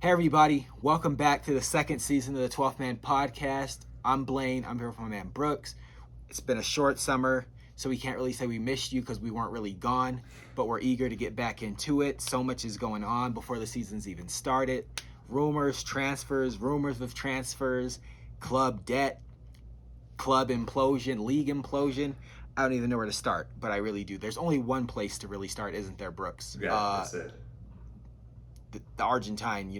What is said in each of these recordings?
Hey everybody, welcome back to the second season of the 12th Man Podcast. I'm Blaine, I'm here with my man Brooks. It's been a short summer, so we can't really say we missed you because we weren't really gone, but we're eager to get back into it. So much is going on before the season's even started. Rumors, transfers, rumors of transfers, club debt, club implosion, league implosion. I don't even know where to start, but I really do. There's only one place to really start, isn't there, Brooks? Yeah, that's it. The Argentine,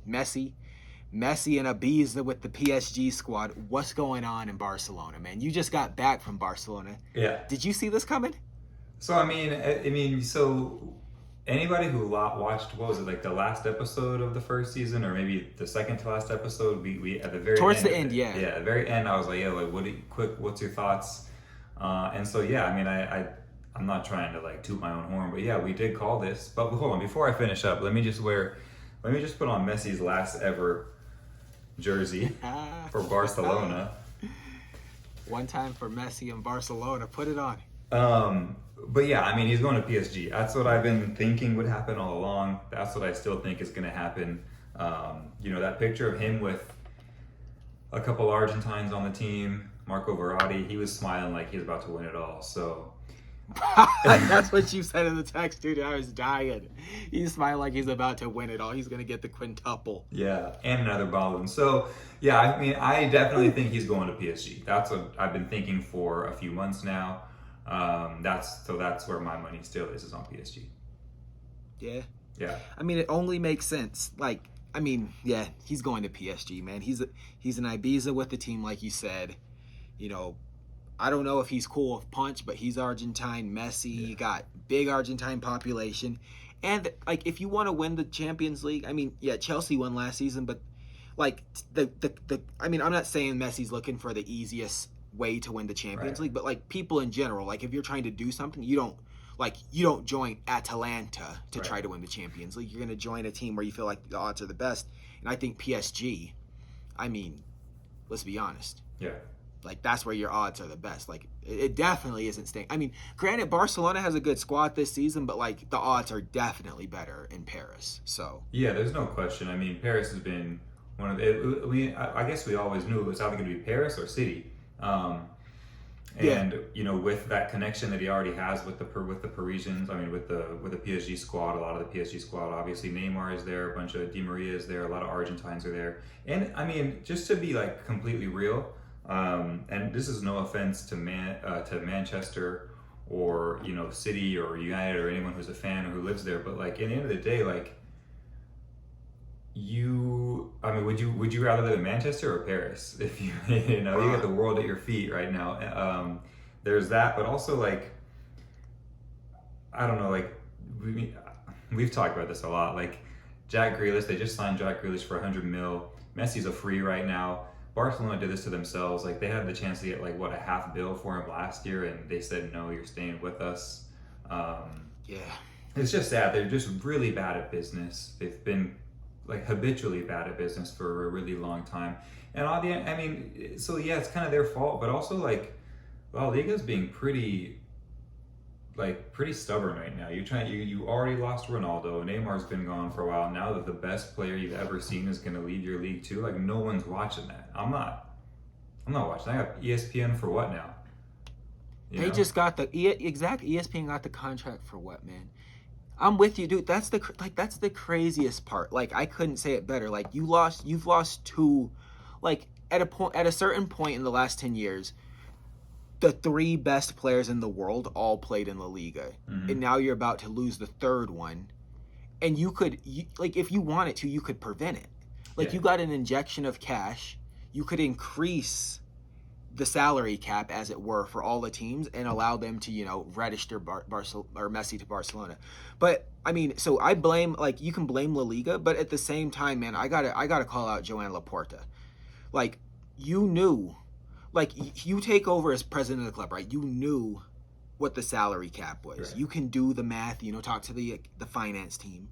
Messi and Abrazo with the PSG squad. What's going on in Barcelona, man? You just got back from Barcelona. Yeah. Did you see this coming? So so anybody who watched, what was it, like the last episode of the first season, or maybe the second to last episode, we at the very towards end the end, yeah, at the very end, I was like, what's your thoughts? And so I'm not trying to like toot my own horn, but yeah, we did call this. But hold on, before I finish up, let me just put on Messi's last ever jersey for Barcelona. One time for Messi in Barcelona, put it on. But yeah, he's going to PSG. That's what I've been thinking would happen all along. That's what I still think is going to happen. That picture of him with a couple Argentines on the team, Marco Verratti, he was smiling like he was about to win it all. So that's what you said in the text, dude. I was dying. He's smiling like he's about to win it all. He's going to get the quintuple. Yeah, and another balloon. So yeah, I definitely think he's going to PSG. That's what I've been thinking for a few months now. That's where my money still is on PSG. Yeah. Yeah. It only makes sense. He's going to PSG, man. He's an Ibiza with the team, like you said. I don't know if he's cool with punch, but he's Argentine. Messi got big Argentine population, and if you want to win the Champions League, Chelsea won last season, but I'm not saying Messi's looking for the easiest way to win the Champions League, but people in general, if you're trying to do something, you don't join Atalanta to try to win the Champions League. You're going to join a team where you feel like the odds are the best, and I think PSG. Let's be honest. Yeah. That's where your odds are the best. It definitely isn't staying. Granted, Barcelona has a good squad this season, but the odds are definitely better in Paris. So yeah, there's no question. Paris has been one of the. I guess we always knew it was either going to be Paris or City. With that connection that he already has with the Parisians, with the PSG squad, a lot of the PSG squad, obviously Neymar is there, a bunch of Di Maria is there, a lot of Argentines are there, and just to be completely real. And this is no offense to Manchester or City or United or anyone who's a fan or who lives there, but at the end of the day, would you rather live in Manchester or Paris? If you you got the world at your feet right now. There's that, but also I don't know, we've talked about this a lot. Jack Grealish, they just signed Jack Grealish for $100 million. Messi's a free right now. Barcelona did this to themselves. They had the chance to get a half bill for him last year, and they said, no, you're staying with us. It's just sad. They're just really bad at business. They've been habitually bad at business for a really long time. And it's kind of their fault, but also La Liga's being pretty stubborn right now. You already lost Ronaldo. Neymar's been gone for a while. Now that the best player you've ever seen is going to leave your league too, no one's watching that. I'm not watching. I got ESPN for what now? They just got ESPN got the contract for what, man? I'm with you, dude. That's the craziest part. I couldn't say it better. You've lost two, at a certain point in the last 10 years, the three best players in the world all played in La Liga. Mm-hmm. And now you're about to lose the third one. And if you wanted to, you could prevent it. You got an injection of cash. You could increase the salary cap, as it were, for all the teams and allow them to, register Messi to Barcelona. But, so I blame, you can blame La Liga, but at the same time, man, I gotta call out Joan Laporta. You knew... you take over as president of the club, right? You knew what the salary cap was. Right. You can do the math, talk to the finance team.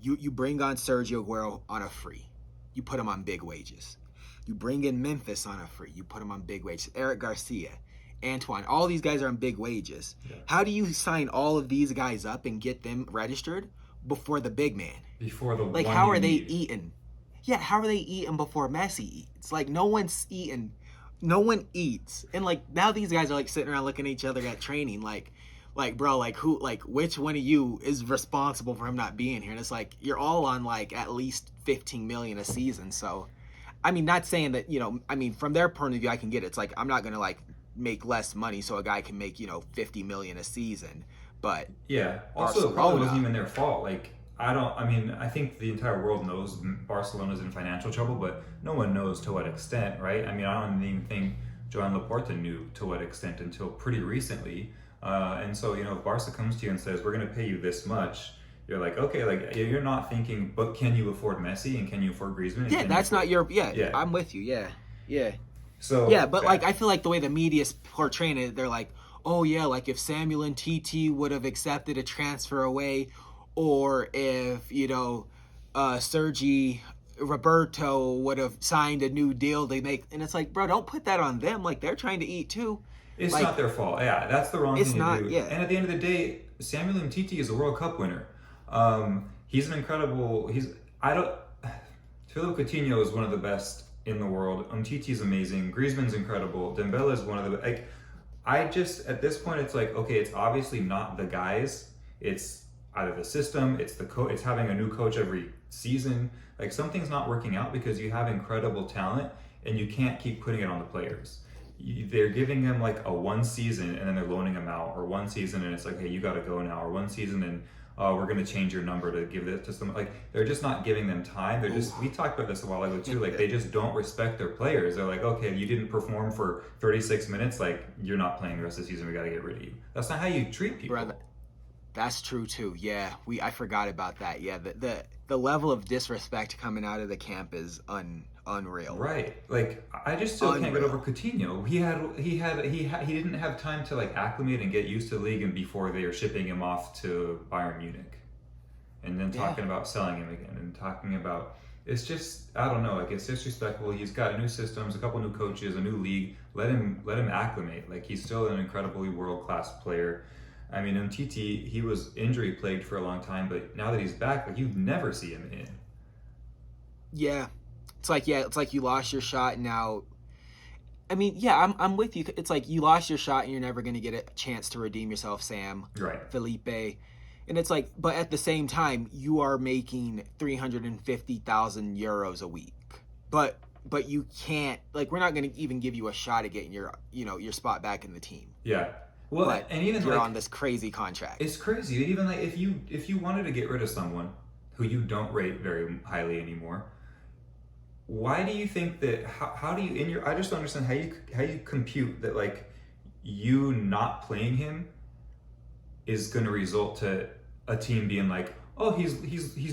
You bring on Sergio Aguero on a free. You put him on big wages. You bring in Memphis on a free. You put him on big wages. Eric Garcia, Antoine, all these guys are on big wages. Yeah. How do you sign all of these guys up and get them registered before the big man. Before the Like, one how you are they need. eating? Yeah, how are they eating before Messi eats? Like, no one's eating. No one eats. And, like, now these guys are, like, sitting around looking at each other at training. Like, bro, like, who, like, which one of you is responsible for him not being here? And it's like, you're all on, like, at least 15 million a season. So, I mean, not saying that, I mean, from their point of view, I can get it. It's like, I'm not going to, like, make less money so a guy can make, 50 million a season. But Yeah. Also, it probably wasn't Barcelona, even their fault. Like, I don't. I mean, I think the entire world knows Barcelona's in financial trouble, but no one knows to what extent, right? I mean, I don't even think Joan Laporta knew to what extent until pretty recently. And so, if Barca comes to you and says, "We're going to pay you this much," you're like, okay, like you're not thinking, but can you afford Messi and can you afford Griezmann? And yeah, can you that's afford... not your, Yeah. I'm with you. Yeah. Yeah. Yeah, So but like I feel like the way the media's portraying it, they're like, oh yeah, like if Samuel and TT would have accepted a transfer away, or if Sergi Roberto would have signed a new deal, they make, and it's like, bro, don't put that on them. Like they're trying to eat too. it's Like not their fault. Yeah, that's the wrong it's thing to not. do. Yeah, And at the end of the day, Samuel Umtiti is a World Cup winner. He's an incredible. I don't. Philippe Coutinho is one of the best in the world. Umtiti's amazing. Griezmann's incredible. Dembele is one of the like. I just at this point it's like okay, it's obviously not the guys. It's either the system. It's the coach. It's having a new coach every season. Like something's not working out because you have incredible talent and you can't keep putting it on the players. They're giving them like a one season and then they're loaning them out, or one season and it's like, hey, you got to go now, or one season and we're going to change your number to give it to someone. Like they're just not giving them time. They're just, we talked about this a while ago too, like they just don't respect their players. They're like, okay, you didn't perform for 36 minutes, like you're not playing the rest of the season, we got to get rid of you. That's not how you treat people. brother. That's true too. Yeah, I forgot about that. Yeah, the level of disrespect coming out of the camp is unreal. Right. Like I just still can't get over Coutinho. He didn't have time to like acclimate and get used to the league, and before they are shipping him off to Bayern Munich, and then talking about selling him again, and talking about it's just I don't know. Like it's disrespectful. He's got new systems, a couple new coaches, a new league. Let him acclimate. Like he's still an incredibly world class player. I mean, Umtiti, he was injury plagued for a long time, but now that he's back, like you never see him in. Yeah. It's like you lost your shot and now. I mean, yeah, I'm with you. It's like you lost your shot and you're never going to get a chance to redeem yourself, Sam. Right. Felipe. And it's like, but at the same time, you are making 350,000 euros a week. But you can't, like, we're not going to even give you a shot at getting your spot back in the team. Yeah. Well, but and even you're like, on this crazy contract. it's crazy. Even like if you wanted to get rid of someone who you don't rate very highly anymore, why do you think that? How do you in your? I just don't understand how you compute that like you not playing him is going to result to a team being like, oh, he's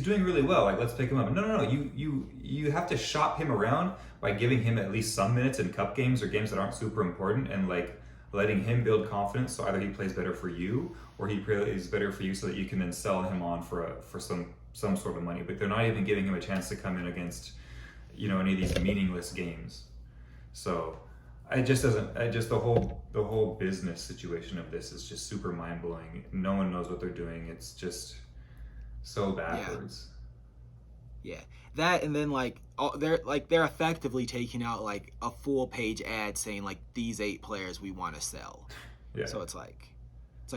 doing really well. Like let's pick him up. No. You have to shop him around by giving him at least some minutes in cup games or games that aren't super important, and like letting him build confidence. So either he plays better for you, or he plays better for you, so that you can then sell him on for some sort of money. But they're not even giving him a chance to come in against any of these meaningless games. So the whole business situation of this is just super mind-blowing. No one knows what they're doing. It's just so backwards. Yeah. That, and then like they're effectively taking out like a full page ad saying like these 8 players we want to sell. Yeah. So it's like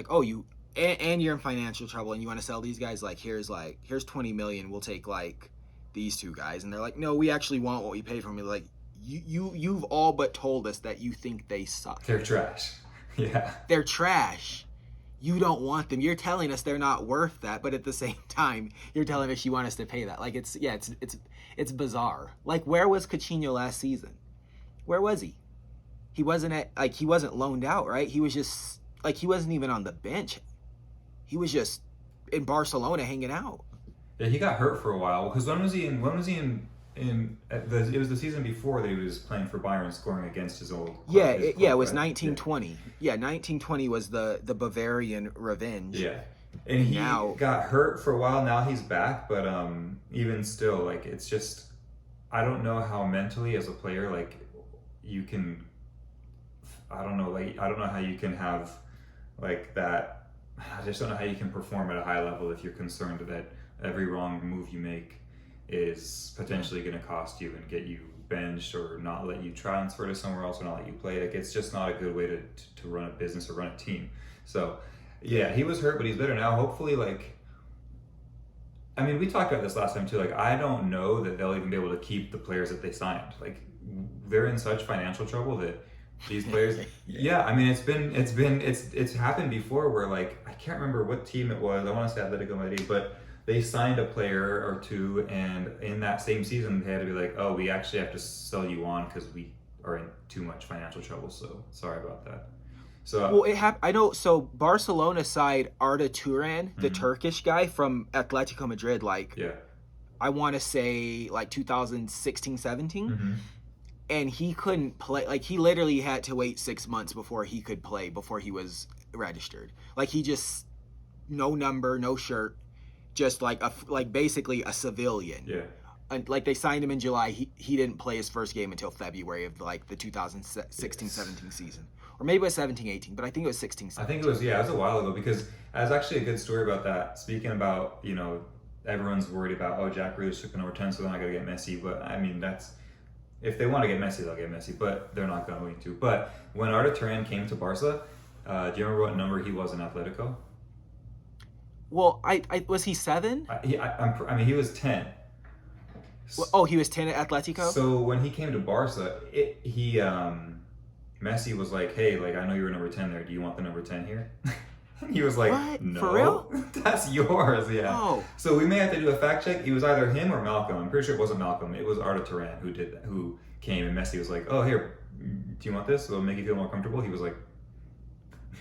oh, you and you're in financial trouble and you want to sell these guys, like here's 20 million, we'll take like these 2 guys. And they're like, no, we actually want what we paid for them. Like you've all but told us that you think they suck. They're trash. Yeah. They're trash. You don't want them. You're telling us they're not worth that, but at the same time, you're telling us you want us to pay that. Like it's bizarre. Like where was Coutinho last season? Where was he? He wasn't loaned out, right? He was just like he wasn't even on the bench. He was just in Barcelona hanging out. Yeah, he got hurt for a while because when was he in? It was the season before that he was playing for Bayern, scoring against his old club. It was 1920. Yeah, 1920 was the Bavarian revenge. Yeah, and he got hurt for a while. Now he's back, but even still, like it's just I don't know how mentally as a player like you can. I don't know how you can have like that. I just don't know how you can perform at a high level if you're concerned that every wrong move you make is potentially going to cost you and get you benched or not let you transfer to somewhere else or not let you play. Like, it's just not a good way to run a business or run a team. So yeah, he was hurt, but he's better now. Hopefully, like, I mean, we talked about this last time too. Like, I don't know that they'll even be able to keep the players that they signed. Like, they're in such financial trouble that these players, yeah, I mean, it's happened before where, like, I can't remember what team it was. I want to say Atletico Madrid, but they signed a player or two, and in that same season, they had to be like, oh, we actually have to sell you on because we are in too much financial trouble. So sorry about that. So well, I know. So Barcelona signed Arda Turan, the Turkish guy from Atletico Madrid. Like, yeah, I want to say like 2016, 17. And he couldn't play. Like, he literally had to wait 6 months before he could play, before he was registered. Like, he just, no number, no shirt, just like basically a civilian. yeah. And like, they signed him in July. He didn't play his first game until February of like the 2016-17 season, or maybe it was 17-18, but I think it was 16-17. I think it was, yeah, it was a while ago, because there's actually a good story about that. Speaking about, you know, everyone's worried about, oh, Jack Grealish took the number 10, so they're not going to get Messi. But I mean, that's, if they want to get Messi, they'll get Messi, but they're not going to. But when Arda Turan came to Barca, do you remember what number he was in Atletico? Well, I was he 7? I mean, he was 10. Oh, he was 10 at Atletico? So when he came to Barca, Messi was like, hey, like, I know you were number 10 there. Do you want the number 10 here? He was like, what? No. For real? That's yours, yeah. Oh. So we may have to do a fact check. It was either him or Malcolm. I'm pretty sure it wasn't Malcolm. It was Arda Turan who did that, who came, and Messi was like, oh, here, do you want this? Will it make you feel more comfortable? He was like,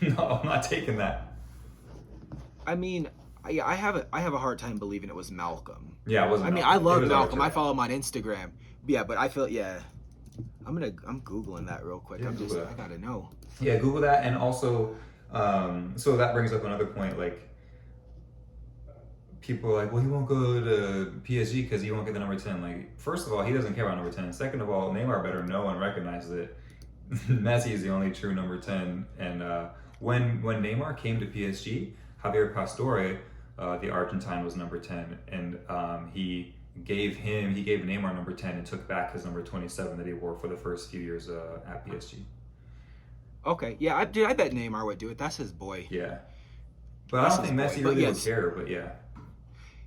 no, I'm not taking that. I mean, I have a hard time believing it was Malcolm. Yeah, it wasn't. I mean, Malcolm. I love Malcolm. I follow him on Instagram. Yeah, but I feel, yeah. I'm Googling that real quick. Yeah, I gotta know. Yeah, Google that. And also, so that brings up another point. Like, people are like, well, he won't go to PSG because he won't get the number 10. Like, first of all, he doesn't care about number 10. Second of all, Neymar better know and recognize that Messi is the only true number 10. And when Neymar came to PSG, Javier Pastore, the Argentine, was number 10, and he gave Neymar number 10 and took back his number 27 that he wore for the first few years at PSG. Okay, yeah, I bet Neymar would do it. That's his boy. Yeah, but I don't think Messi really would care. But yeah.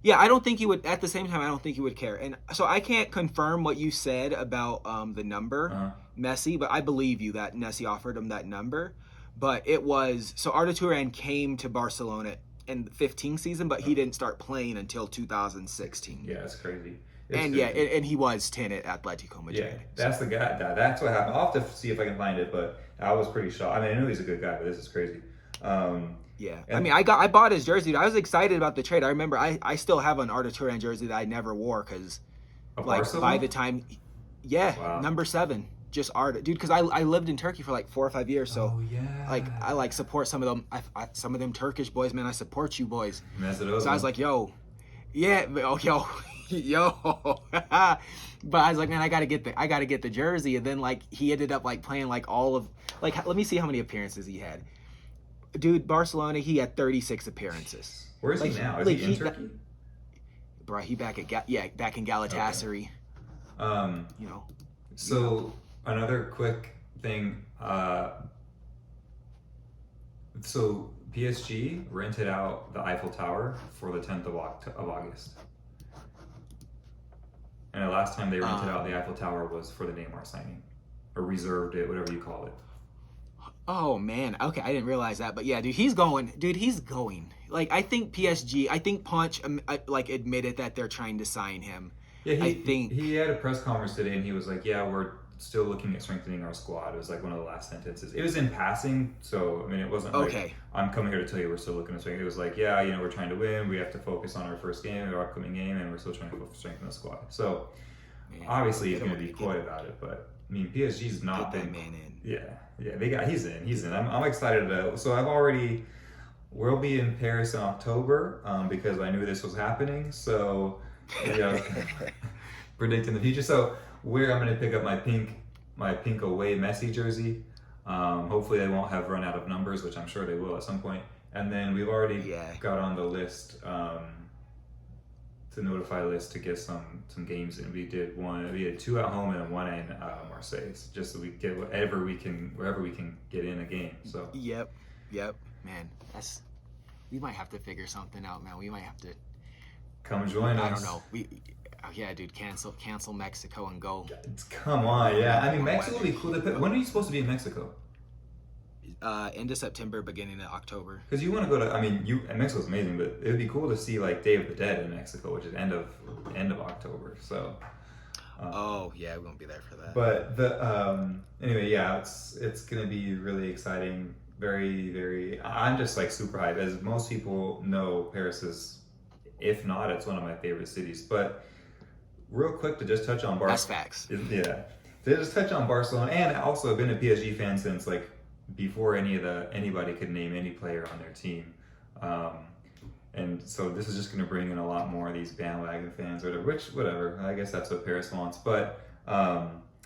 Yeah, I don't think he would. At the same time, I don't think he would care. And so I can't confirm what you said about the number, Messi, but I believe you that Messi offered him that number. But it was, so Arda Turan came to Barcelona in the 15 season, but he didn't start playing until 2016. Yeah, that's crazy. And he was 10 at Atletico Madrid. Yeah, that's the guy. That's what happened. I'll have to see if I can find it, but I was pretty shocked. I mean, I knew he's a good guy, but this is crazy. Yeah, I mean, I bought his jersey. I was excited about the trade. I remember I still have an Arda Turan jersey that I never wore because, like, by the time, wow. Number 7, just Arda, dude. Because I lived in Turkey for like 4 or 5 years, so like I like support some of them. Some of them Turkish boys, man. I support you boys. So I was like, yo, yeah, yo. But I was like, man, I gotta get the jersey. And then, like, he ended up like playing like all of, like, let me see how many appearances he had. Dude, Barcelona, he had 36 appearances. Where is he now? Is he in Turkey? Bro, he back in Galatasaray. Okay. So another quick thing. So PSG rented out the Eiffel Tower for the 10th of August. And the last time they rented out the Eiffel Tower was for the Neymar signing, or reserved it, whatever you call it. Oh man, okay, I didn't realize that, but yeah, dude, he's going. Like, I think Punch like admitted that they're trying to sign him. Yeah, he had a press conference today, and he was like, "Yeah, we're still looking at strengthening our squad." It was like one of the last sentences. It was in passing, so I mean, it wasn't like, "I'm coming here to tell you we're still looking to strengthen." It was like, "Yeah, we're trying to win. We have to focus on our first game, our upcoming game, and we're still trying to strengthen the squad." So obviously, he's going to be coy about it, but I mean, PSG's not been. Man in. Yeah, he's in. I'm excited so we'll be in Paris in October, because I knew this was happening. So, predicting the future. So I'm going to pick up my pink away Messi jersey. Hopefully they won't have run out of numbers, which I'm sure they will at some point. And then we've already got on the list to notify List to get some games in. We did 2 at home and 1 in Marseille, just so we get wherever we can get in a game. So Yep. Man, we might have to figure something out, man. We might have to come join us. I don't know. Dude, cancel Mexico and go. Come on, yeah. I mean, Mexico would be cool. When are you supposed to be in Mexico? End of September, beginning of October. Because you want to go to, and Mexico's amazing, but it would be cool to see like Day of the Dead in Mexico, which is end of October. So. We won't be there for that. But anyway, yeah, it's gonna be really exciting. Very, very. I'm just like super hyped. As most people know, Paris is, if not, it's one of my favorite cities. But real quick to just touch on Barcelona. That's facts. Yeah, to just touch on Barcelona, and also I've been a PSG fan since like before anybody could name any player on their team. And so this is just going to bring in a lot more of these bandwagon fans, or whatever. I guess that's what Paris wants. But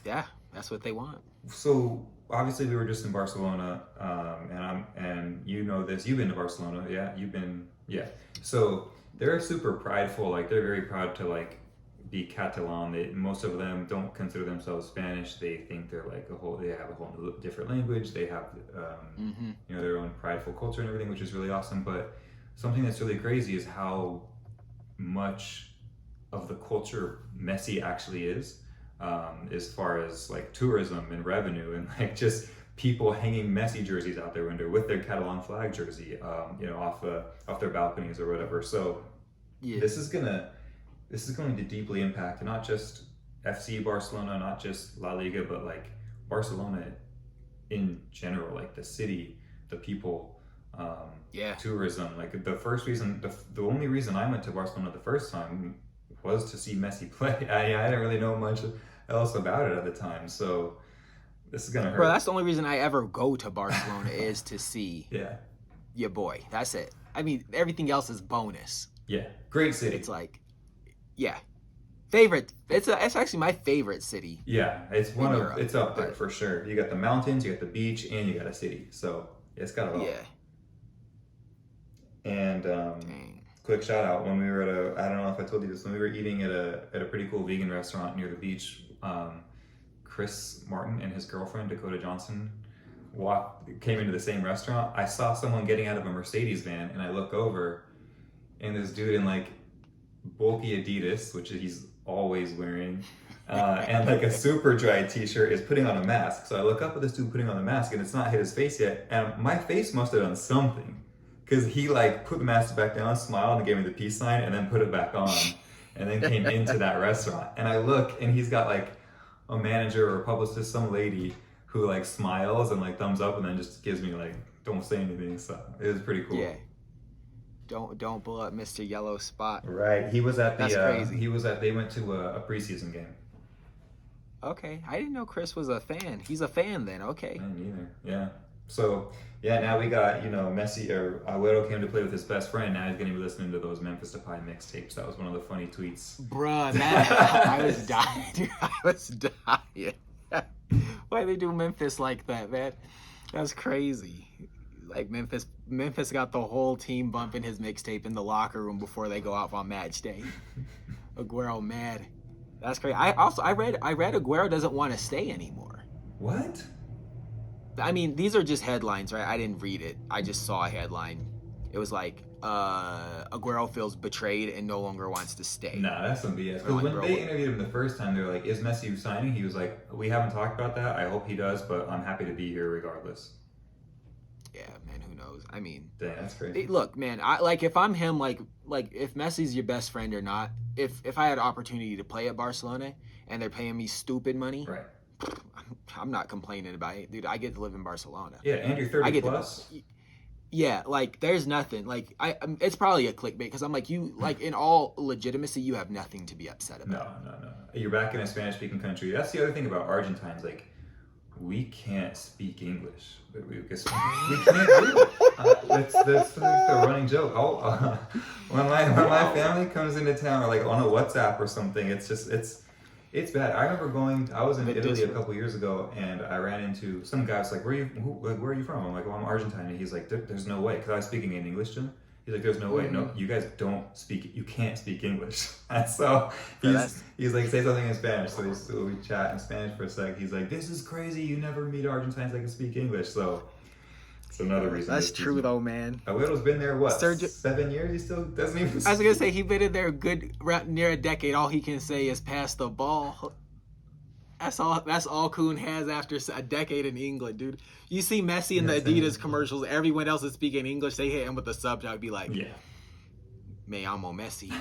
yeah, that's what they want. So obviously we were just in Barcelona, and you know this. You've been to Barcelona, yeah? So they're super prideful. Like they're very proud to like be Catalan. Most of them don't consider themselves Spanish. They think they're like they have a whole different language. They have their own prideful culture and everything, which is really awesome. But something that's really crazy is how much of the culture Messi actually is, as far as like tourism and revenue and like just people hanging Messi jerseys out their window with their Catalan flag jersey, off their balconies or whatever. So this is going to deeply impact not just FC Barcelona, not just La Liga, but like Barcelona in general, like the city, the people. Tourism. Like the only reason I went to Barcelona the first time was to see Messi play. I didn't really know much else about it at the time, so this is gonna hurt. Bro, that's the only reason I ever go to Barcelona is to see your boy. That's it. I mean, everything else is bonus. Yeah, great city. It's like, favorite. It's actually my favorite city. Yeah, it's it's up there for sure. You got the mountains, you got the beach, and you got a city. So it's got it all. Yeah. And quick shout out, when we were at I don't know if I told you this, when we were eating at a pretty cool vegan restaurant near the beach, Chris Martin and his girlfriend Dakota Johnson came into the same restaurant. I saw someone getting out of a Mercedes van, and I look over, and this dude in like bulky Adidas, which he's always wearing, and like a super dry t-shirt, is putting on a mask. So I look up at this dude putting on the mask, and it's not hit his face yet, and my face must have done something. Because he like put the mask back down, smiled, and gave me the peace sign, and then put it back on, and then came into that restaurant. And I look, and he's got like a manager or a publicist, some lady who like smiles and like thumbs up, and then just gives me like, don't say anything. So it was pretty cool. Yeah. Don't blow up Mr. Yellow Spot. Right. He was at That's crazy. They went to a preseason game. Okay, I didn't know Chris was a fan. He's a fan then. Okay. Me neither. Yeah. So, now we got, Messi, or Aguero came to play with his best friend. Now he's going to be listening to those Memphis Depay mixtapes. That was one of the funny tweets. Bruh, I was dying, dude. I was dying. Why they do Memphis like that, man? That's crazy. Like, Memphis got the whole team bumping his mixtape in the locker room before they go out on match day. Aguero mad. That's crazy. I read Aguero doesn't want to stay anymore. What? I mean, these are just headlines, right? I didn't read it. I just saw a headline. It was like, Aguero feels betrayed and no longer wants to stay. Nah, that's some BS. Because when they interviewed him the first time, they were like, is Messi signing? He was like, we haven't talked about that. I hope he does, but I'm happy to be here regardless. Yeah, man, who knows? I mean... Dang, that's crazy. Look, man, if I'm him, like if Messi's your best friend or not, if I had an opportunity to play at Barcelona and they're paying me stupid money... Right. I'm not complaining about it, dude. I get to live in Barcelona. Yeah, and you're 30 plus. Yeah, like there's nothing. Like it's probably a clickbait because I'm like, you, like in all legitimacy, you have nothing to be upset about. No. You're back in a Spanish-speaking country. That's the other thing about Argentines. Like, we can't speak English. We can't do it. That's like the running joke. When my family comes into town, or like on a WhatsApp or something, it's bad. I remember I was in Italy a couple years ago, and I ran into some guy. Was like, where are you from? I'm like, well, I'm Argentine. And he's like, there's no way. Because I was speaking in English to him. He's like, there's no way. No, you guys you can't speak English. And so Yeah, he's like, say something in Spanish. So we chat in Spanish for a sec. He's like, this is crazy. You never meet Argentines that can speak English. So it's another reason. That's true though, man. Aguero's been there, what, Sergio... 7 years? He still doesn't even speak. I was going to say, he's been in there near a decade. All he can say is pass the ball. That's all Kuhn has after a decade in England, dude. You see Messi in the Adidas commercials. Everyone else is speaking English. They hit him with the subtitle. Be like, me llamo Messi.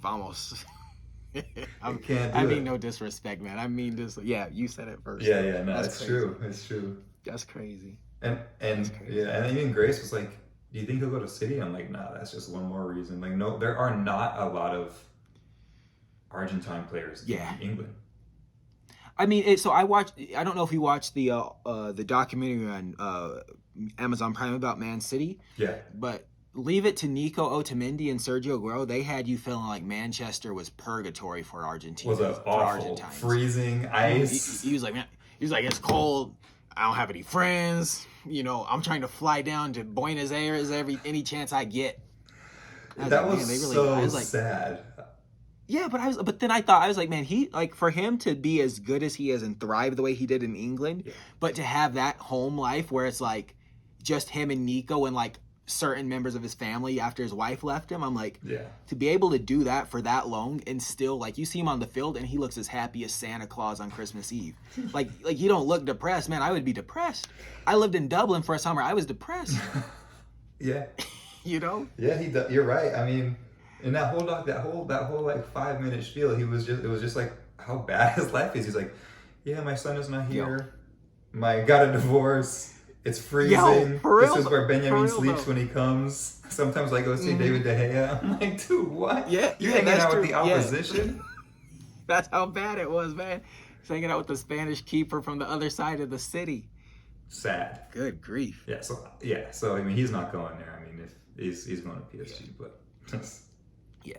Vamos. I mean, no disrespect, man. I mean, just you said it first. Yeah. No, it's true. It's true. That's crazy. And even Grace was like, do you think he'll go to City? I'm like, nah, that's just one more reason. Like, no, there are not a lot of Argentine players in England. I mean, so I watched. I don't know if you watched the documentary on Amazon Prime about Man City. Yeah. But leave it to Nico Otamendi and Sergio Aguero. They had you feeling like Manchester was purgatory for Argentina. Was it awful? Freezing ice. He was like, man. He was like, it's cold. I don't have any friends. You know, I'm trying to fly down to Buenos Aires any chance I get. That was so sad. Yeah, but then I was like, man, for him to be as good as he is and thrive the way he did in England, but to have that home life where it's like just him and Nico and like certain members of his family after his wife left him, I'm like, to be able to do that for that long and still, like, you see him on the field and he looks as happy as Santa Claus on Christmas Eve. like you don't look depressed, man. I would be depressed. I lived in Dublin for a summer. I was depressed. Yeah. You know? Yeah, you're right. I mean, in that whole like 5-minute spiel, it was just like how bad his life is. He's like, yeah, my son is not here. Got a divorce. It's freezing. This is where Benjamin sleeps when he comes. Sometimes I go see David De Gea. I'm like, dude, what? Yeah, you hanging out with the opposition? That's how bad it was, man. He's hanging out with the Spanish keeper from the other side of the city. Sad. Good grief. Yeah. So I mean, he's not going there. I mean, if he's going to PSG, but. Yeah.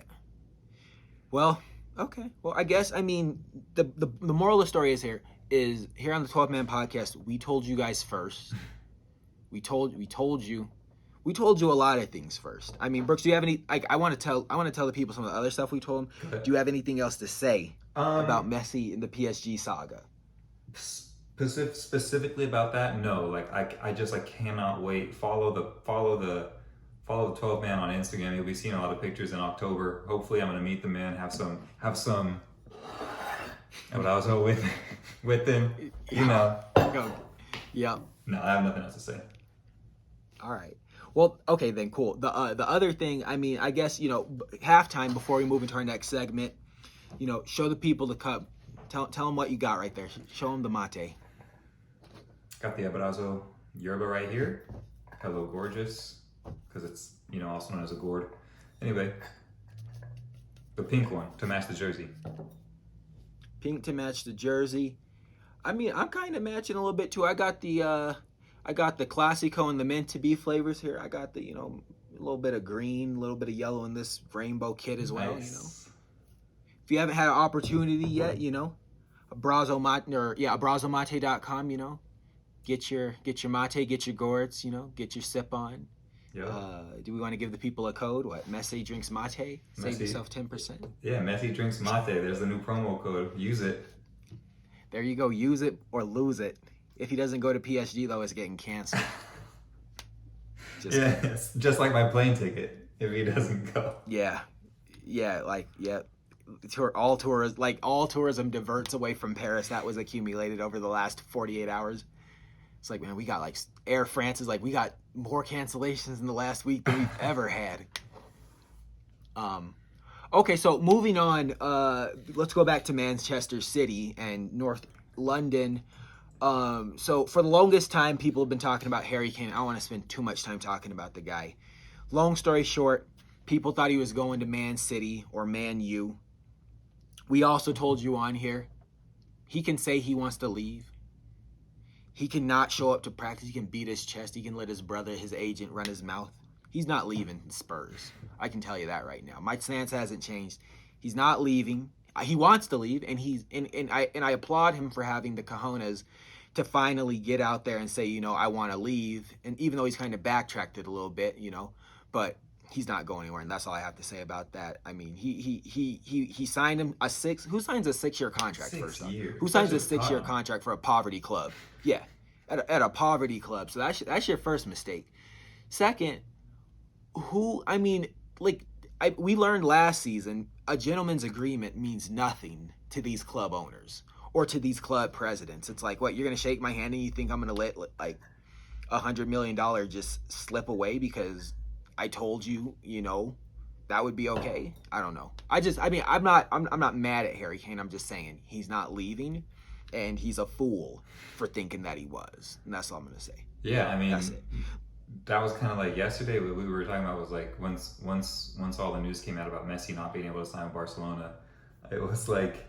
Well, okay. Well, I guess, I mean, the moral of the story is here on the 12 Man podcast, we told you guys first. We told you a lot of things first. I mean, Brooks, do you have any, like, I want to tell the people some of the other stuff we told them. Do you have anything else to say about Messi and the PSG saga? Specifically about that? No. Like, I cannot wait. Follow the 12 Man on Instagram. You'll be seeing a lot of pictures in October. Hopefully I'm going to meet the man, have some Abrazo with him, you know. Yeah. No, I have nothing else to say. All right. Well, okay then, cool. The other thing, I mean, I guess, you know, halftime before we move into our next segment, you know, show the people the cup. Tell them what you got right there. Show them the mate. Got the Abrazo yerba right here. Hello, gorgeous. Because it's, you know, also known as a gourd. Anyway, the pink one to match the jersey. Pink to match the jersey. I mean, I'm kind of matching a little bit too. I got the Classico and the mint to be flavors here. I got the, you know, a little bit of green, a little bit of yellow in this rainbow kit as well. You know, if you haven't had an opportunity yet, you know, Abrazo Mate abrazomate.com. You know, get your mate, get your gourds. You know, get your sip on. Yeah. Do we want to give the people a code? What? Messi drinks mate. Save yourself 10%. Yeah, Messi drinks mate. There's the new promo code. Use it. There you go. Use it or lose it. If he doesn't go to PSG, though, it's getting canceled. Just like my plane ticket. If he doesn't go. Yeah. All tourism diverts away from Paris. That was accumulated over the last 48 hours. It's like, man, we got like Air France is like, we got more cancellations in the last week than we've ever had. Okay, so moving on, let's go back to Manchester City and North London. So for the longest time, people have been talking about Harry Kane. I don't want to spend too much time talking about the guy. Long story short, people thought he was going to Man City or Man U. We also told you on here, he can say he wants to leave. He cannot show up to practice. He can beat his chest. He can let his brother, his agent, run his mouth. He's not leaving Spurs. I can tell you that right now. My stance hasn't changed. He's not leaving. He wants to leave, and I applaud him for having the cojones to finally get out there and say, you know, I want to leave. And even though he's kind of backtracked it a little bit, you know, but he's not going anywhere, and that's all I have to say about that. I mean, he signed him a six. Who signs a 6-year contract 6 first? years. Who signs a That's just 6-year tough. contract for a poverty club? Yeah, at a poverty club. So that's your first mistake. Second, I mean, like we learned last season, a gentleman's agreement means nothing to these club owners or to these club presidents. It's like, what, you're gonna shake my hand and you think I'm gonna let like $100 million just slip away because I told you, that would be okay? I don't know. I'm not mad at Harry Kane. I'm just saying he's not leaving, and he's a fool for thinking that he was. And that's all I'm gonna say. Yeah, I mean, That's it. that was kind of like yesterday. What we were talking about was like once all the news came out about Messi not being able to sign with Barcelona, it was like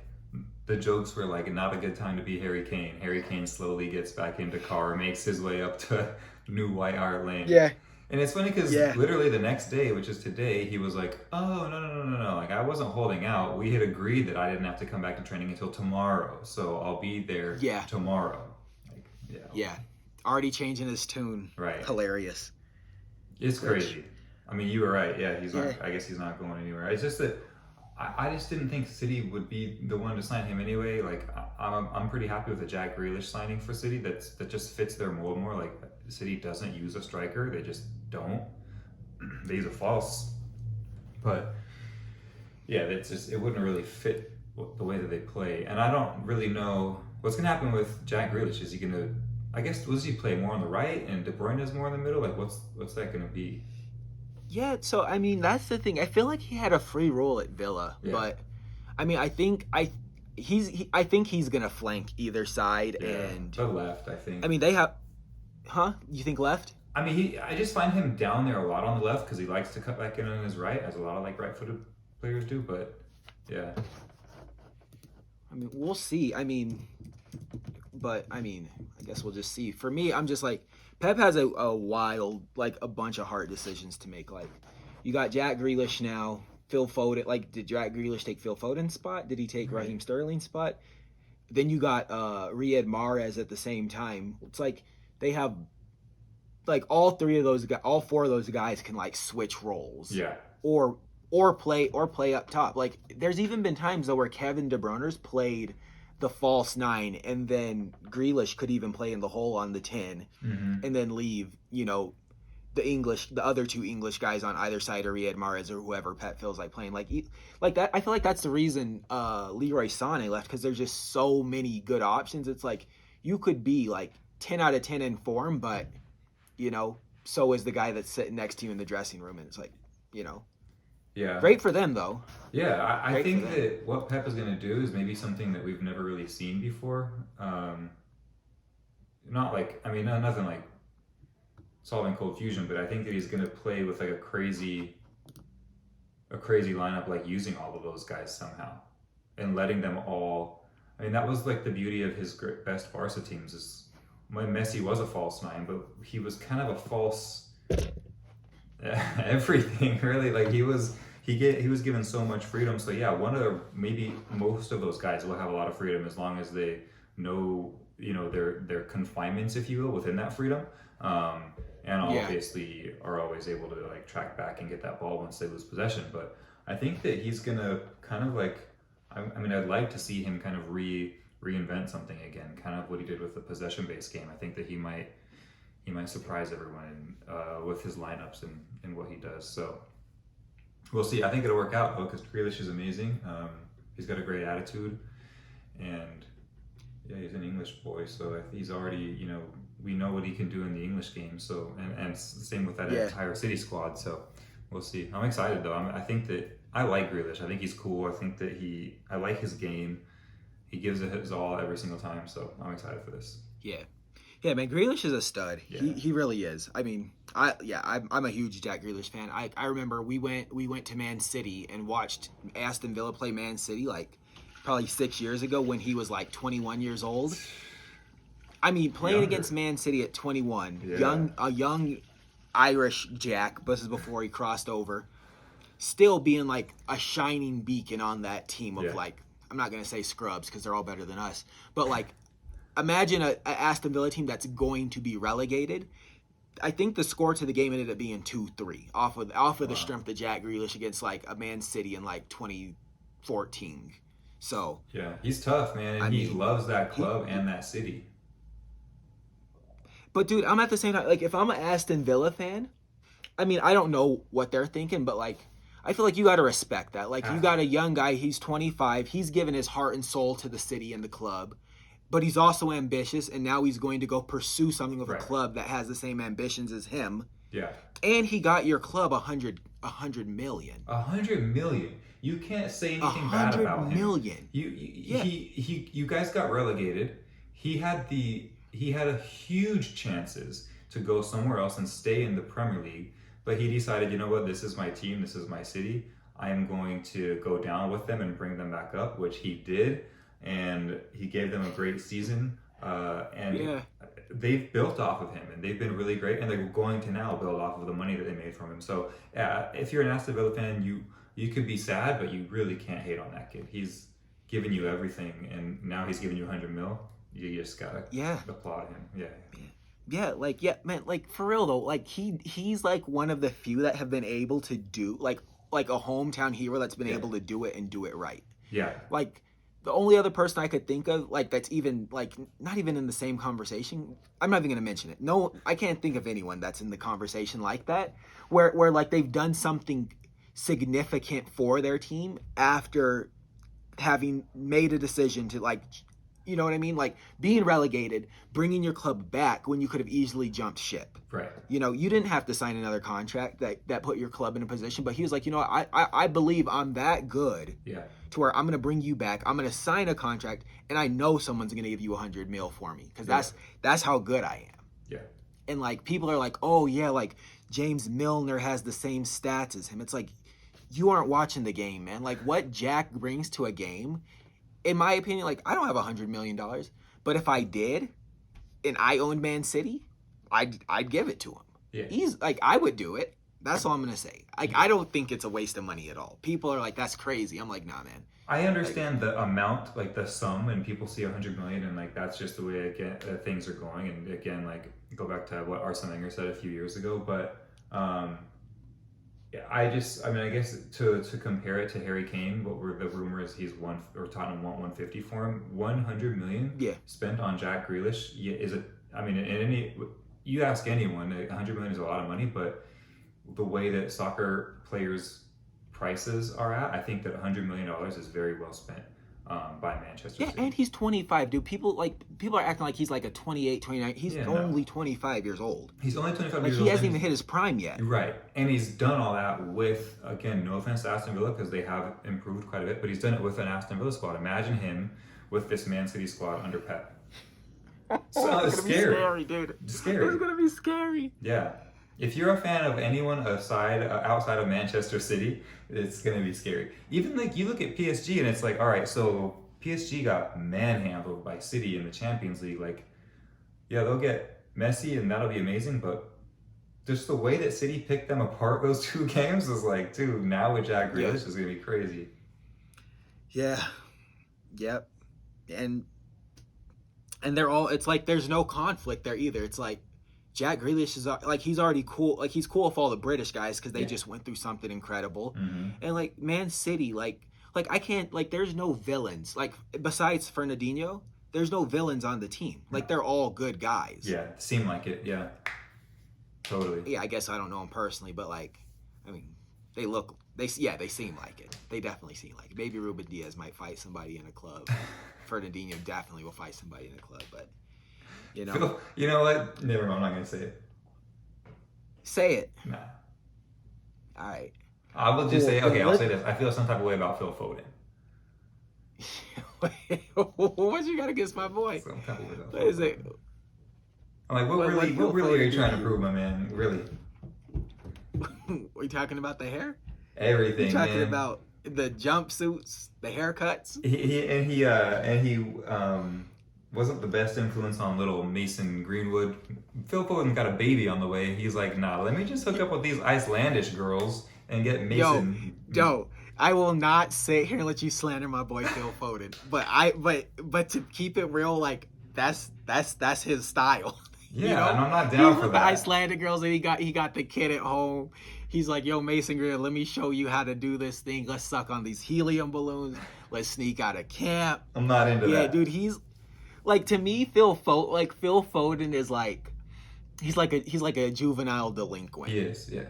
the jokes were like, not a good time to be Harry Kane. Harry Kane slowly gets back into car, makes his way up to New White Hart Lane. Yeah. And it's funny because literally the next day, which is today, he was like, "Oh, no. Like, I wasn't holding out. We had agreed that I didn't have to come back to training until tomorrow. So I'll be there tomorrow." Like, Yeah. Already changing his tune. Right. Hilarious. It's crazy. I mean, you were right. Yeah, he's not. I guess he's not going anywhere. It's just that I just didn't think City would be the one to sign him anyway. Like, I'm pretty happy with the Jack Grealish signing for City. That just fits their mold more. Like, City doesn't use a striker. They just don't. They use a false. But yeah, it wouldn't really fit the way that they play. And I don't really know what's gonna happen with Jack Grealish. Is he gonna? I guess, does he play more on the right and De Bruyne is more in the middle? Like, what's that gonna be? Yeah, so I mean that's the thing. I feel like he had a free role at Villa, but I mean I think he's gonna flank either side and the left. I think. I mean they have, You think left? I mean I just find him down there a lot on the left because he likes to cut back in on his right, as a lot of like right-footed players do. But yeah. I mean we'll see. I guess we'll just see. For me, I'm just like, Pep has a wild, like, a bunch of hard decisions to make. Like, you got Jack Grealish now, Phil Foden. Like, did Jack Grealish take Phil Foden's spot? Did he take Raheem Sterling's spot? Then you got Riyad Mahrez at the same time. It's like they have, like, all four of those guys can, like, switch roles. Yeah. Or play up top. Like, there's even been times though where Kevin De Bruyne's played the false 9, and then Grealish could even play in the hole on the 10, and then leave, the other two English guys on either side, or Riyad Mahrez or whoever Pep feels like playing. Like that. I feel like that's the reason Leroy Sané left, because there's just so many good options. It's like you could be like 10 out of 10 in form, but so is the guy that's sitting next to you in the dressing room, and it's like, Yeah. Great for them, though. Yeah, I think that what Pep is going to do is maybe something that we've never really seen before. Nothing like solving cold fusion, but I think that he's going to play with like a crazy lineup, like using all of those guys somehow and letting them all. I mean, that was like the beauty of his best Barca teams. Is when Messi was a false 9, but he was kind of a false everything, really. Like he was given so much freedom. So yeah, maybe most of those guys will have a lot of freedom as long as they know, their confinements, if you will, within that freedom. And obviously are always able to like track back and get that ball once they lose possession. But I think that he's gonna kind of like, I'd like to see him kind of reinvent something again, kind of what he did with the possession-based game. I think that he might surprise everyone with his lineups and what he does. So we'll see. I think it'll work out though, because Grealish is amazing. He's got a great attitude, and yeah, he's an English boy, so he's already, we know what he can do in the English game. So and same with that entire City squad. So we'll see. I'm excited though. I think that I like Grealish. I think he's cool. I think that I like his game. He gives it his all every single time. So I'm excited for this. Yeah, man, Grealish is a stud. Yeah. He really is. I mean, I'm a huge Jack Grealish fan. I remember we went to Man City and watched Aston Villa play Man City like probably 6 years ago when he was like 21 years old. I mean, playing against Man City at 21, a young Irish Jack, this is before he crossed over, still being like a shining beacon on that team of like, I'm not going to say scrubs because they're all better than us, but like, imagine a Aston Villa team that's going to be relegated, I think the score to the game ended up being 2-3 off of the Wow. strength of Jack Grealish against like a Man City in like 2014. So Yeah, he's tough, man, and I he mean, loves that club and that city. but dude, I'm at the same time like if I'm an Aston Villa fan, I mean I don't know what they're thinking, but like I feel like you got to respect that. Like you got a young guy, he's 25, he's given his heart and soul to the city and the club, but he's also ambitious, and now he's going to go pursue something with a club that has the same ambitions as him. Yeah. And he got your club 100 million. 100 million. You can't say anything bad about him. 100 million. You guys got relegated. He had a huge chances to go somewhere else and stay in the Premier League, but he decided, you know what, this is my team, this is my city. I am going to go down with them and bring them back up, which he did, and he gave them a great season. And they've built off of him, and they've been really great, and they're going to now build off of the money that they made from him. So if you're an Aston Villa fan, you could be sad, but you really can't hate on that kid. He's given you everything, and now he's giving you 100 mil. You just gotta applaud him. Man, like for real though, like he's like one of the few that have been able to do like a hometown hero that's been able to do it and do it right. Yeah. Like the only other person I could think of like that's even like not even in the same conversation, I'm not even gonna mention it. No, I can't think of anyone that's in the conversation like that, where like they've done something significant for their team after having made a decision to like, you know what I mean? Like being relegated, bringing your club back when you could have easily jumped ship. Right. You know, you didn't have to sign another contract that put your club in a position, but he was like, you know, I believe I'm that good to where I'm going to bring you back. I'm going to sign a contract, and I know someone's going to give you 100 mil for me because that's how good I am. Yeah. And like people are like, oh yeah, like James Milner has the same stats as him. It's like, you aren't watching the game, man. Like what Jack brings to a game, in my opinion, like I don't have $100 million, but if I did, and I owned Man City, I'd give it to him. Yeah. He's like, I would do it. That's all I'm gonna say. Like I don't think it's a waste of money at all. People are like, that's crazy. I'm like, nah, man. I understand the amount, like the sum, and people see 100 million, and like that's just the way things are going. And again, like go back to what Arsene Wenger said a few years ago, but. I guess to compare it to Harry Kane, what were the rumors he's won or Tottenham want 150 for him? 100 million spent on Jack Grealish you ask anyone, 100 million is a lot of money, but the way that soccer players' prices are at, I think that $100 million is very well spent by Manchester City. And he's 25, dude. People are acting like he's like a 28, 29. He's only 25 years old. He's only 25 like years he old. He hasn't even hit his prime yet. Right. And he's done all that with, again, no offense to Aston Villa because they have improved quite a bit, but he's done it with an Aston Villa squad. Imagine him with this Man City squad under Pep. So it's gonna be scary, dude. Scary. It's gonna be scary. Yeah. If you're a fan of anyone outside of Manchester City, it's going to be scary. Even like you look at PSG and it's like, all right, so PSG got manhandled by City in the Champions League. Like, yeah, they'll get Messi and that'll be amazing, but just the way that City picked them apart those two games is like, dude, now with Jack Grealish is going to be crazy. Yeah. Yep. And they're all, it's like there's no conflict there either. It's like, Jack Grealish is like he's already cool. Like he's cool with all the British guys because they just went through something incredible. Mm-hmm. And like Man City, like I can't like there's no villains. Like besides Fernandinho, there's no villains on the team. Like they're all good guys. Yeah, seem like it. Yeah, totally. Yeah, I guess I don't know them personally, but like, I mean, they seem like it. They definitely seem like it. Maybe Ruben Diaz might fight somebody in a club. Fernandinho definitely will fight somebody in a club, but. You know what? Never mind. I'm not gonna say it. Say it. Nah. All right. I will just say. Okay, I'll say this. I feel some type of way about Phil Foden. What you got against my boy? Some type of way about what is it? I'm like, what really are you trying to prove, my man? Really? Are you talking about the hair? Everything. You talking about the jumpsuits, the haircuts? He wasn't the best influence on little Mason Greenwood. Phil Foden got a baby on the way. He's like, nah, let me just hook up with these Icelandish girls and get Mason. Yo, I will not sit here and let you slander my boy Phil Foden. But to keep it real, like that's his style. Yeah, you know? and I'm not He's down with for the that. Icelandic girls, and he got the kid at home. He's like, yo, Mason Green, let me show you how to do this thing. Let's suck on these helium balloons. Let's sneak out of camp. I'm not into Yeah, that. dude, he's like, to me, Phil Foden is like he's like a juvenile delinquent. He is, yeah.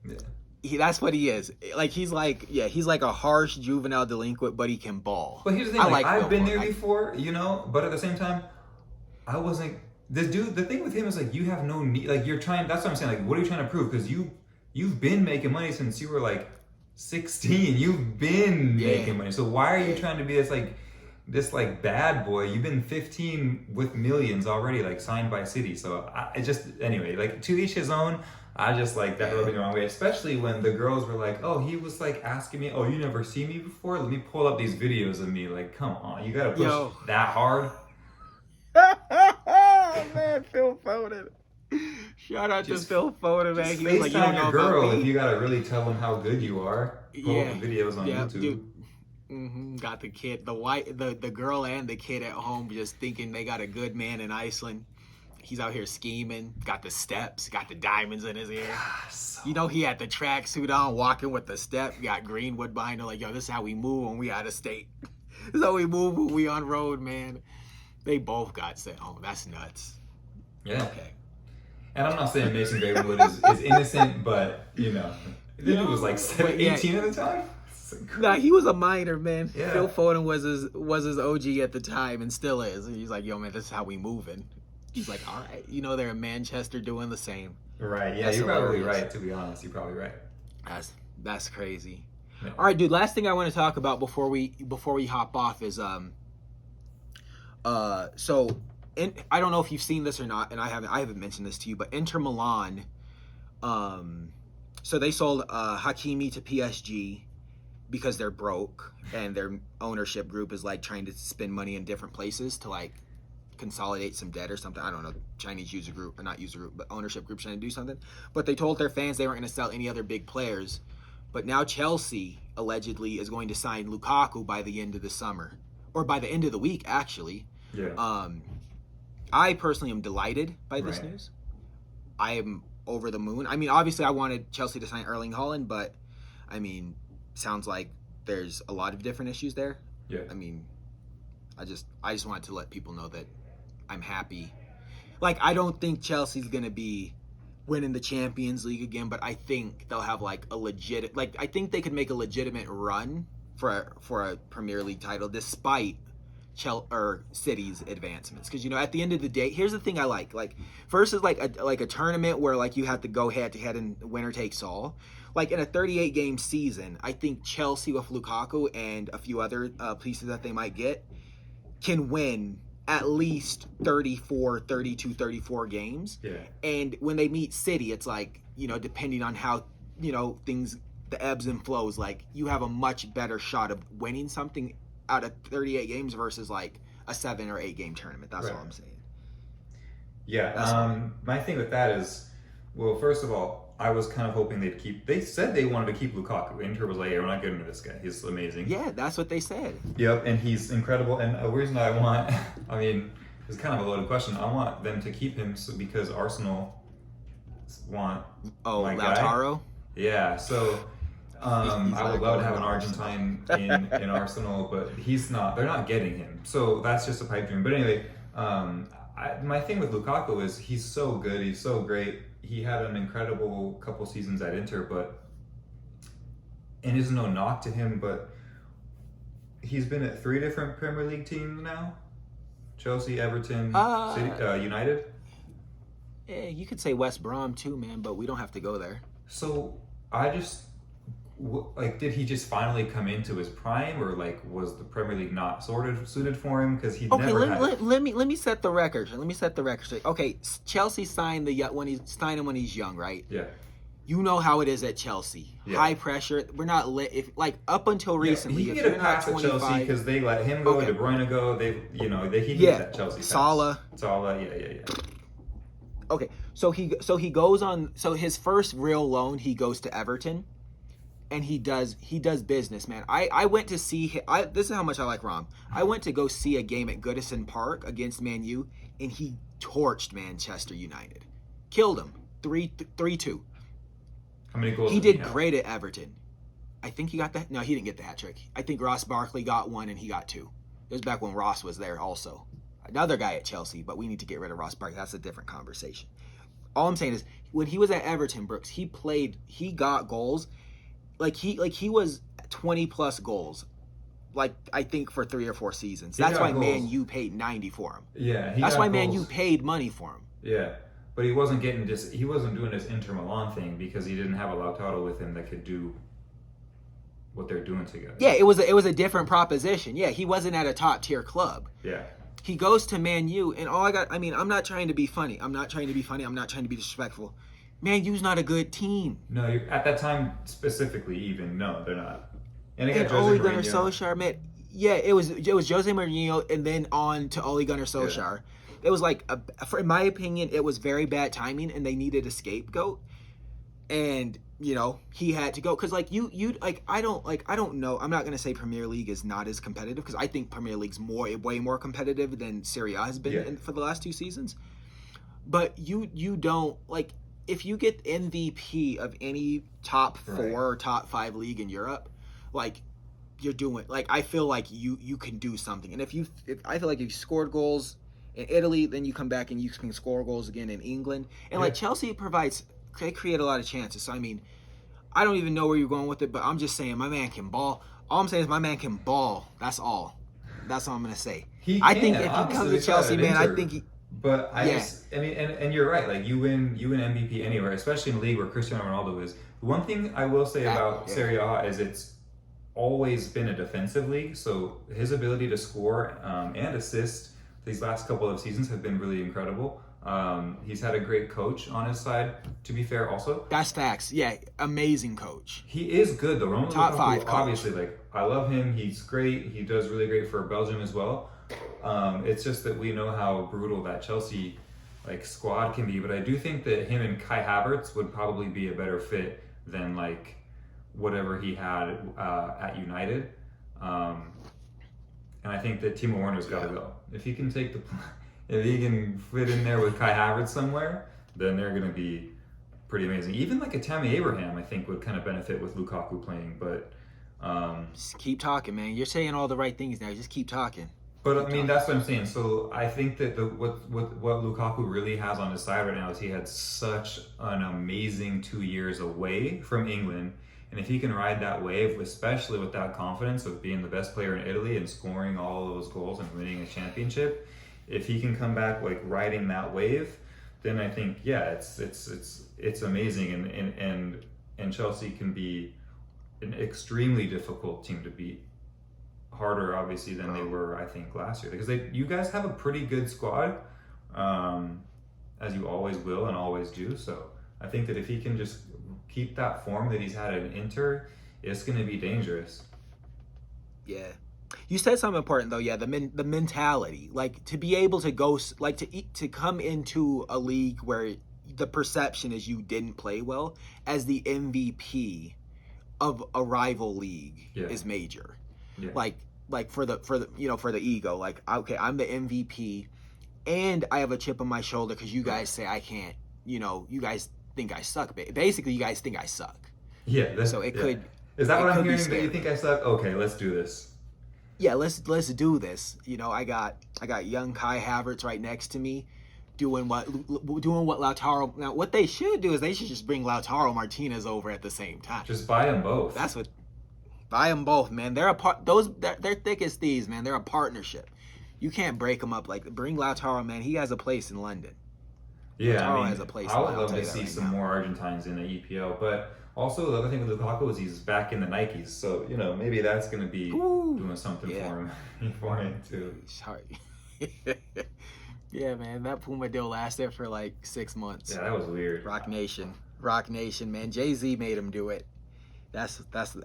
Yeah. That's what he is. Like he's like a harsh juvenile delinquent, but he can ball. But here's the thing, I like like I've Phil been Foden. there before, you know, but at the same time, I wasn't this dude. The thing with him is like you have no need. Like you're trying. That's what I'm saying. Like what are you trying to prove? Because you've been making money since you were like 16. You've been making money. So why are you trying to be this bad boy? You've been 15 with millions already, like signed by City. So it just anyway, like to each his own. I just like that rubbed me the wrong way, especially when the girls were like, "Oh, he was like asking me, oh, you never seen me before? Let me pull up these videos of me." Like, come on, you gotta push that hard. Man, Phil Foden. Shout out to Phil Foden, man. Just He was like, FaceTime your girl if you gotta really tell them how good you are. Pull up the videos on YouTube. Dude. Got the kid, the girl and the kid at home just thinking they got a good man in Iceland. He's out here scheming, got the steps, got the diamonds in his ear. You know, he had the tracksuit on, walking with the step, got Greenwood behind him, like, yo, this is how we move when we out of state. This is how we move when we on road, man. They both got sent home. That's nuts. Yeah. Okay. And I'm not saying Mason Greenwood is innocent, but, you know, the dude was like 18 at the time. Nah, he was a minor, man. Yeah. Phil Foden was his OG at the time and still is. He's like, yo, man, this is how we moving. He's like, all right, you know, they're in Manchester doing the same. Right, yeah, That's you're probably hilarious. right, to be honest. You're probably right. That's crazy. Yeah. All right, dude, last thing I want to talk about before we hop off is I don't know if you've seen this or not, and I haven't mentioned this to you, but Inter Milan, so they sold Hakimi to PSG because they're broke and their ownership group is like trying to spend money in different places to like consolidate some debt or something. I don't know, Chinese user group, or not user group, but ownership group trying to do something. But they told their fans they weren't going to sell any other big players. But now Chelsea allegedly is going to sign Lukaku by the end of the summer, or by the end of the week, actually. Yeah. I personally am delighted by this news. I am over the moon. I mean, obviously I wanted Chelsea to sign Erling Haaland, but I mean, sounds like there's a lot of different issues there. Yeah. I mean, I just wanted to let people know that I'm happy. Like, I don't think Chelsea's going to be winning the Champions League again, but I think they'll have like a legit, like I think they could make a legitimate run for a Premier League title despite City's advancements. Because, you know, at the end of the day, here's the thing I like versus like a tournament where like you have to go head to head and winner takes all. Like in a 38 game season, I think Chelsea with Lukaku and a few other pieces that they might get can win at least 34 games. Yeah. And when they meet City, it's like, you know, depending on how, you know, things, the ebbs and flows, like you have a much better shot of winning something out of 38 games versus like a 7 or 8 game tournament. That's all I'm saying. Yeah. My thing with that is, well, first of all, I was kind of hoping they said they wanted to keep Lukaku. Inter was like, hey, we're not getting rid of this guy. He's amazing. Yeah, that's what they said. Yep, and he's incredible. And a reason I want, I mean, it's kind of a loaded question. I want them to keep him because Arsenal want my Lautaro? guy. Yeah, so I would love to have an Argentine in Arsenal, but he's not. They're not getting him. So that's just a pipe dream. But anyway, my thing with Lukaku is he's so good. He's so great. He had an incredible couple seasons at Inter, and there's no knock to him, but he's been at 3 different Premier League teams now. Chelsea, Everton, City, United. Yeah, you could say West Brom too, man, but we don't have to go there. So I just did he just finally come into his prime, or like was the Premier League not suited for him because he never had? Let me set the record. Let me set the record straight. Okay, Chelsea signed him when he's young, right? Yeah. You know how it is at Chelsea. Yeah. High pressure. We're not lit. If like up until recently, he can get a pass at Chelsea because they let him go, De Bruyne go. He can get that Chelsea pass. Salah, yeah. Okay, so he goes on. So his first real loan, he goes to Everton, and he does business, man. I went to see this is how much I like Rom. I went to go see a game at Goodison Park against Man U, and he torched Manchester United, killed him 3-2. How many goals He did did great at Everton. I think he got that. No, he didn't get the hat trick. I think Ross Barkley got one and he got two. It was back when Ross was there also. Another guy at Chelsea, but we need to get rid of Ross Barkley. That's a different conversation. All I'm saying is when he was at Everton, Brooks, he got goals. He was 20 plus goals. Like I think for 3 or 4 seasons. That's why Man U paid 90 for him. Yeah, that's why Man U paid money for him. Yeah. But he wasn't doing this Inter Milan thing because he didn't have a Lautaro with him that could do what they're doing together. Yeah, it was a different proposition. Yeah, he wasn't at a top tier club. Yeah. He goes to Man U, and I'm not trying to be funny. I'm not trying to be disrespectful. Man U's not a good team. No, at that time specifically, even no, they're not. And Ole Gunnar Solskjaer, man. Yeah, it was Jose Mourinho, and then on to Ole Gunnar Solskjaer. Yeah. It was like, in my opinion, it was very bad timing, and they needed a scapegoat. And he had to go because I don't know. I'm not gonna say Premier League is not as competitive because I think Premier League's way more competitive than Serie A has been for the last 2 seasons. But you don't if you get MVP of any top 4 or top 5 league in Europe, you're doing I feel like you can do something. And if I feel like if you scored goals in Italy, then you come back and you can score goals again in England. And Chelsea they create a lot of chances. So I mean, I don't even know where you're going with it, but I'm just saying my man can ball. All I'm saying is my man can ball. That's all. That's all I'm gonna say. I think if he comes to Chelsea, man, I think he. But I mean, and you're right. Like you win MVP anywhere, especially in a league where Cristiano Ronaldo is. The one thing I will say about Serie A is it's always been a defensive league. So his ability to score and assist these last couple of seasons have been really incredible. He's had a great coach on his side, to be fair, also. That's facts. Yeah, amazing coach. He is good, though. Romelu Top Lukaku, 5 coach. Obviously, I love him. He's great. He does really great for Belgium as well. It's just that we know how brutal that Chelsea squad can be. But I do think that him and Kai Havertz would probably be a better fit than whatever he had at United. And I think that Timo Werner's got to go. If he can if he can fit in there with Kai Havertz somewhere, then they're going to be pretty amazing. Even a Tammy Abraham, I think, would kind of benefit with Lukaku playing. But just keep talking, man. You're saying all the right things now. Just keep talking. But I mean, that's what I'm saying. So I think that what Lukaku really has on his side right now is he had such an amazing 2 years away from England. And if he can ride that wave, especially with that confidence of being the best player in Italy and scoring all of those goals and winning a championship, if he can come back riding that wave, then I think it's amazing, and Chelsea can be an extremely difficult team to beat, harder obviously than they were I think last year, because you guys have a pretty good squad, as you always will and always do. So I think that if he can just keep that form that he's had at Inter, it's going to be dangerous. Yeah. You said something important though. Yeah, the mentality, to be able to go, to come into a league where the perception is you didn't play well as the MVP of a rival league is major. Yeah. For the ego. Okay, I'm the MVP, and I have a chip on my shoulder because you guys say I can't. You guys think I suck. Basically, you guys think I suck. Yeah. So it could. Is that what I'm hearing? That you think I suck? Okay, let's do this. Yeah, let's do this. I got young Kai Havertz right next to me, doing what Lautaro. Now, what they should do is they should just bring Lautaro Martinez over at the same time. Just buy them both. That's what. Buy them both, man. They're they're thick as thieves, man. They're a partnership. You can't break them up. Bring Lautaro, man. He has a place in London. Yeah, Lautaro has a place. I would love to see some more Argentines in the EPL, but. Also, the other thing with Lukaku is he's back in the Nikes, so maybe that's going to be doing something for him too. Sorry. Yeah, man, that Puma deal lasted for 6 months. Yeah, that was weird. Rock Nation, man. Jay-Z made him do it.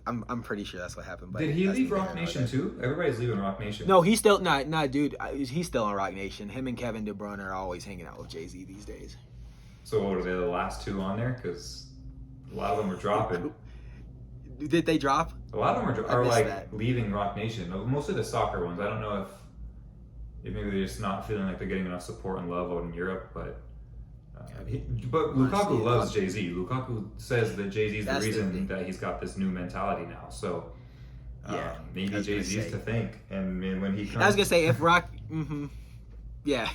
I'm pretty sure that's what happened. But did he leave Rock Nation too? Everybody's leaving Rock Nation. No, he's still dude. He's still on Rock Nation. Him and Kevin De Bruyne are always hanging out with Jay-Z these days. So what are they, the last 2 on there? Because a lot of them are dropping. Did they drop? A lot of them I are missed like that. leaving Rock Nation. Mostly the soccer ones. I don't know if maybe they're just not feeling like they're getting enough support and love out in Europe, but. But Honestly, Lukaku loves Jay-Z. Lukaku says that Jay-Z is the That's the reason thing. that he's got this new mentality now. So Yeah, I maybe was gonna Jay-Z's say. to thank. And when he comes, I was gonna say if Rock. Yeah,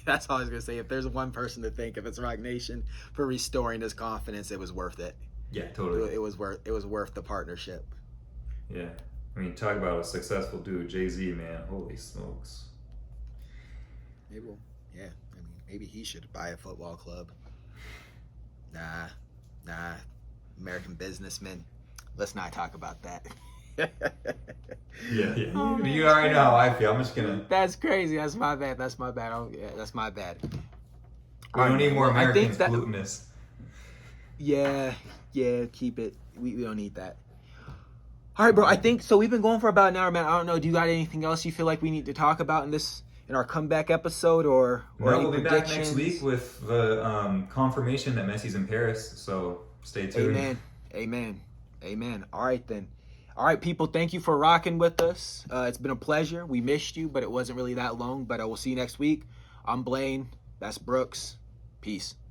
that's all I was gonna say. If there's one person to thank, if it's Rock Nation for restoring his confidence, it was worth it. yeah, totally. It was worth the partnership. Yeah, I mean, talk about a successful dude, Jay-Z, man. Holy smokes. Maybe, yeah. I mean, maybe he should buy a football club. Nah. American businessman. Let's not talk about that. Yeah. Oh, man, You already know how I feel. I'm just gonna. That's crazy. That's my bad. Oh, yeah, that's my bad. We All don't right, need man. more Well, I think Americans that- polluting this. Yeah, keep it. We don't need that. All right, bro. I think so. We've been going for about an hour, man. I don't know. Do you got anything else you feel like we need to talk about in our comeback episode, or No, any we'll be back next predictions? week with the confirmation that Messi's in Paris. So stay tuned. Amen. All right then. All right, people. Thank you for rocking with us. It's been a pleasure. We missed you, but it wasn't really that long. But I will see you next week. I'm Blaine. That's Brooks. Peace.